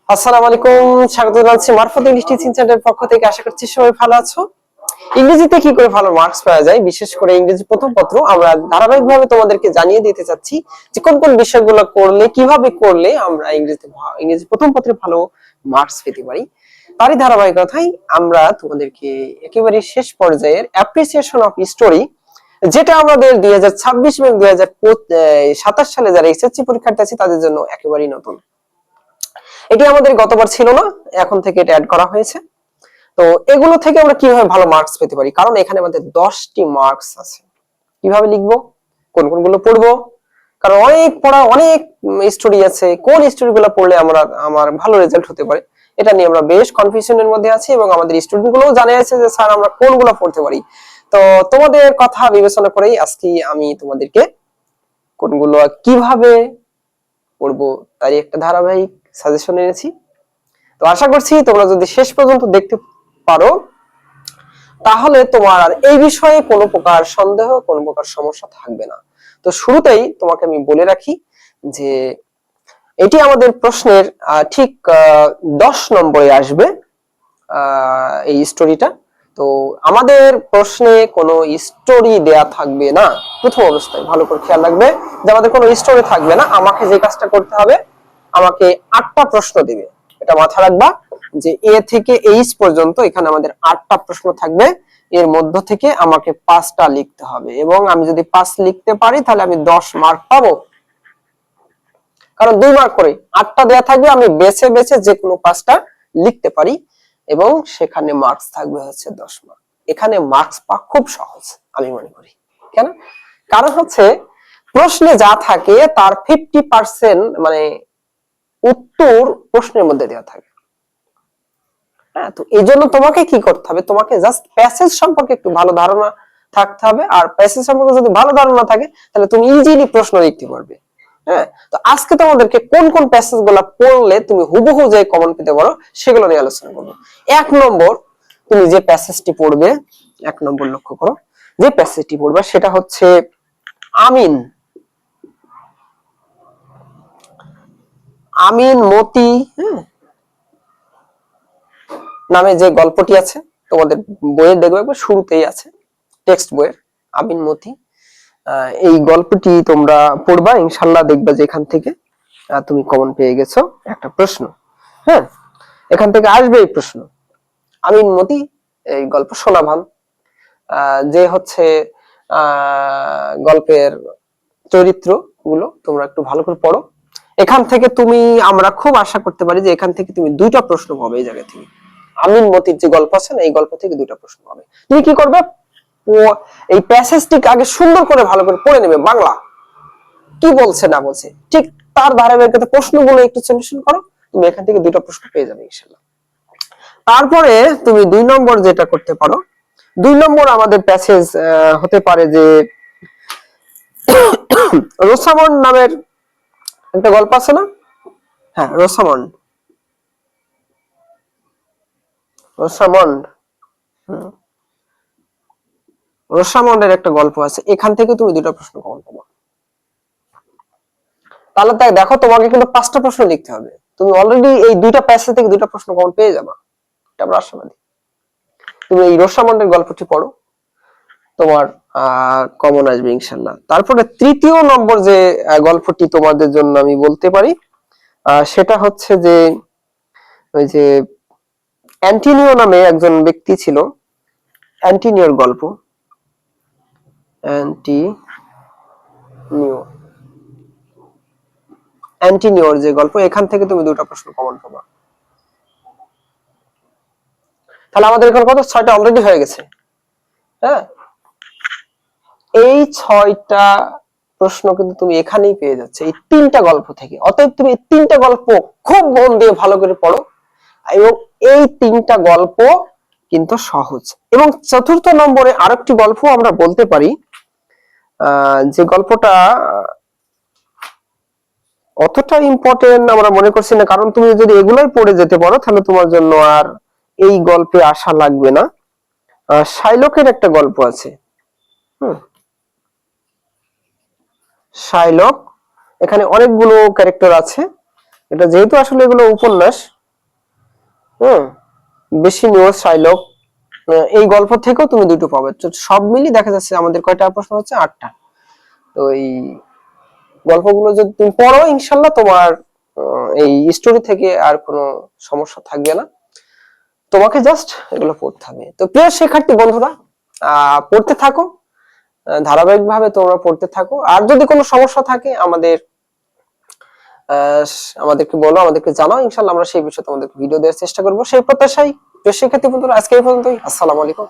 আসসালামু আলাইকুম, স্বাগত জানাচ্ছি মারফত ইংলিশ টিচিং সেন্টারের পক্ষ থেকে। আশা করছি সবাই ভালো আছো। ইংরেজিতে কি করে ভালো মার্কস পাওয়া যায়, বিশেষ করে ইংরেজি প্রথম পত্র, আমরা ধারাবাহিকভাবে তোমাদেরকে জানিয়ে দিতে চাচ্ছি যে কোন কোন বিষয়গুলো করলে, কিভাবে করলে আমরা ইংরেজি প্রথম পত্রে ভালো মার্কস পেতে পারি। তারই ধারাবাহিকতায় আমরা তোমাদেরকে একেবারে শেষ পর্যায়ের অ্যাপ্রিসিয়েশন অফ স্টোরি, যেটা আমাদের 2026 এবং 2027 সালে যারা এসএসসি পরীক্ষার্থী আছে তাদের জন্য একেবারেই নতুন। এটি আমাদের গতবার ছিল না, এখন থেকে এটা অ্যাড করা হয়েছে। তো এগুলো থেকে আমরা কিভাবে ভালো মার্কস পেতে পারি, কারণ এখানে আমাদের 10টি মার্কস আছে। কিভাবে লিখবো, কোন কোনগুলো পড়বো, কারণ অনেক পড়া, অনেক স্টোরি আছে, কোন স্টোরিগুলো পড়লে আমার ভালো রেজাল্ট হতে পারে, এটা নিয়ে আমরা বেশ কনফিউশনের মধ্যে আছি এবং আমাদের স্টুডেন্ট গুলোও জানে আছে যে স্যার আমরা কোনগুলো পড়তে পারি। তো তোমাদের কথা বিবেচনা করেই আজকে আমি তোমাদেরকে কোনগুলো কিভাবে পড়বো তারই একটা ধারাবাহিক সাজেশন এনেছি। তো আশা করছি তোমরা যদি শেষ পর্যন্ত দেখতে পারো তাহলে তোমার আর এই বিষয়ে কোনো প্রকার সন্দেহ, কোনো প্রকার সমস্যা থাকবে না। তো শুরুতেই তোমাকে আমি বলে রাখি যে এটি আমাদের প্রশ্নের ঠিক 10 নম্বরে আসবে এই স্টোরিটা। তো আমাদের প্রশ্নে কোনো স্টোরি দেয়া থাকবে না। প্রথম অবস্থায় ভালো করে খেয়াল রাখবে যে আমাদের কোনো স্টোরি থাকবে না। আমাকে যে কাজটা করতে হবে, আমাকে 8টা প্রশ্ন দিবে, এটা মাথায় রাখবা যে এ থেকে এইচ পর্যন্ত এখানে আমাদের 8টা প্রশ্ন থাকবে। এর মধ্য থেকে আমাকে 5টা লিখতে হবে এবং আমি যদি 5 লিখতে পারি তাহলে আমি 10 মার্ক পাবো, কারণ 2 মার্ক করে 8টা দেয়া থাকবে, আমি বেছে বেছে যে কোনো 5টা লিখতে পারি এবং সেখানে মার্কস থাকবে হচ্ছে 10 মার্ক। এখানে মার্কস পাওয়া খুব সহজ আমি মনে করি। কেন? কারণ হচ্ছে প্রশ্নে যা থাকে তার 50% মানে উত্তর প্রশ্নের মধ্যে দেওয়া থাকে। হ্যাঁ, তো এই জন্য তোমাকে কি করতে হবে, তোমাকে জাস্ট প্যাসেজ সম্পর্কে একটু ভালো ধারণা থাকতে হবে। আর প্যাসেজ সম্পর্কে যদি ভালো ধারণা থাকে তাহলে তুমি ইজিলি প্রশ্ন লিখতে পারবে। হ্যাঁ, তো আজকে তোমাদেরকে কোন কোন প্যাসেজ গুলা পড়লে তুমি হুবহু যে কমন পেতে পারো সেগুলো নিয়ে আলোচনা করবো। 1 নম্বর, তুমি যে প্যাসেজটি পড়বে, 1 নম্বর লক্ষ্য করো, যে প্যাসেজটি পড়বে সেটা হচ্ছে আমিন আমিন মতি নামে যে গল্পটি আছে তোমাদের বইয়ে, দেখবে একবার শুরুতেই আছে, টেক্সট বইয়ের, আমিন মতি। এই গল্পটি তোমরা পড়বা, ইনশাল্লাহ দেখবা যে এখান থেকে তুমি কমন পেয়ে গেছো একটা প্রশ্ন। হ্যাঁ, এখান থেকে আসবে এই প্রশ্ন। আমিন মতি এই গল্প শোনাভান, যে হচ্ছে গল্পের চরিত্র গুলো তোমরা একটু ভালো করে পড়ো। এখান থেকে তুমি, আমরা খুব আশা করতে পারি যে এখান থেকে তুমি 2টা প্রশ্ন পাবে। এই জায়গা থেকে আমিন মতির যে গল্প আছে না, এই গল্প থেকে 2টা প্রশ্ন পাবে। তুমি কি করবে, এই প্যাসেজটি আগে সুন্দর করে ভালো করে পড়ে নেবে, বাংলা কি বলছে না বলছে ঠিক তার ধারাবাহিকতা প্রশ্নগুলো একটু সলিউশন করো, তুমি এখান থেকে 2টা প্রশ্ন পেয়ে যাবে ইনশাআল্লাহ। তারপরে তুমি 2 নম্বর যেটা করতে পারো, 2 নম্বর আমাদের প্যাসেজ হতে পারে যে রোসামন্ড নামের একটা গল্প আছে না। হ্যাঁ, রোসামন্ড রোসামন্ড রোসামন্ডের একটা গল্প আছে, এখান থেকে তুমি 2টা প্রশ্ন কমন পাবা। তাহলে দেখো তোমাকে কিন্তু 5টা প্রশ্ন লিখতে হবে, তুমি অলরেডি এই 2টা প্যাসেজ থেকে 2টা প্রশ্ন কমন পেয়ে যাবা, এটা আমরা আশাবাদী। তুমি এই রোসামন্ডের গল্পটি পড়ো, তোমার কমন আসবে ইনশাল্লাহ। তারপরে 3য় নম্বর যে গল্পটি তোমাদের জন্য আমি বলতে পারি সেটা হচ্ছে যে ওই যে অ্যান্টিনিও নামে একজন ব্যক্তি ছিল, অ্যান্টিনিওর গল্প, অ্যান্টিনিওর যে গল্প, এখান থেকে তুমি 2টা প্রশ্ন কমন পাবা। তাহলে আমাদের এখন কত, 6টা অলরেডি হয়ে গেছে। হ্যাঁ, এই 6টা প্রশ্ন কিন্তু তুমি এখানেই পেয়ে যাচ্ছে এই 3টা গল্প থেকে। অতএব তুমি এই 3টা গল্প খুব মন দিয়ে ভালো করে পড়ো, এবং এই 3টা গল্প কিন্তু সহজ। এবং 4র্থ নম্বরে আরেকটি গল্প আমরা বলতে পারি, যে গল্পটা অতটা ইম্পর্টেন্ট আমরা মনে করছি না, কারণ তুমি যদি এগুলোই পড়ে যেতে পারো তাহলে তোমার জন্য আর এই গল্পে আসা লাগবে না। শাইলকের একটা গল্প আছে, শাইলক, এখানে অনেকগুলো ক্যারেক্টার আছে। এটা যেহেতু আসলে এগুলো উপন্যাস, হ্যাঁ, বেশি নিউজ শাইলক, এই গল্প থেকেও তুমি দুটো পাবে। তো সব মিলিয়ে দেখা যাচ্ছে আমাদের কয়টা প্রশ্ন হচ্ছে, 8টা। তো এই গল্পগুলো যদি তুমি পড়ো ইনশাল্লাহ তোমার এই স্টোরি থেকে আর কোনো সমস্যা থাকবে না। তোমাকে জাস্ট এগুলো পড়তে হবে। তো প্রিয় শিক্ষার্থী বন্ধুরা, পড়তে থাকো, ধারাবাহিকভাবে তোমরা পড়তে থাকো। আর যদি কোনো সমস্যা থাকে আহ, আমাদেরকে বলো, আমাদেরকে জানাও, ইনশাল্লাহ আমরা সেই বিষয়ে তোমাদেরকে ভিডিও দেওয়ার চেষ্টা করবো। সেই প্রত্যাশায় প্রিয় শিক্ষার্থী বন্ধুরা, আজকে এই পর্যন্তই। আসসালামু আলাইকুম।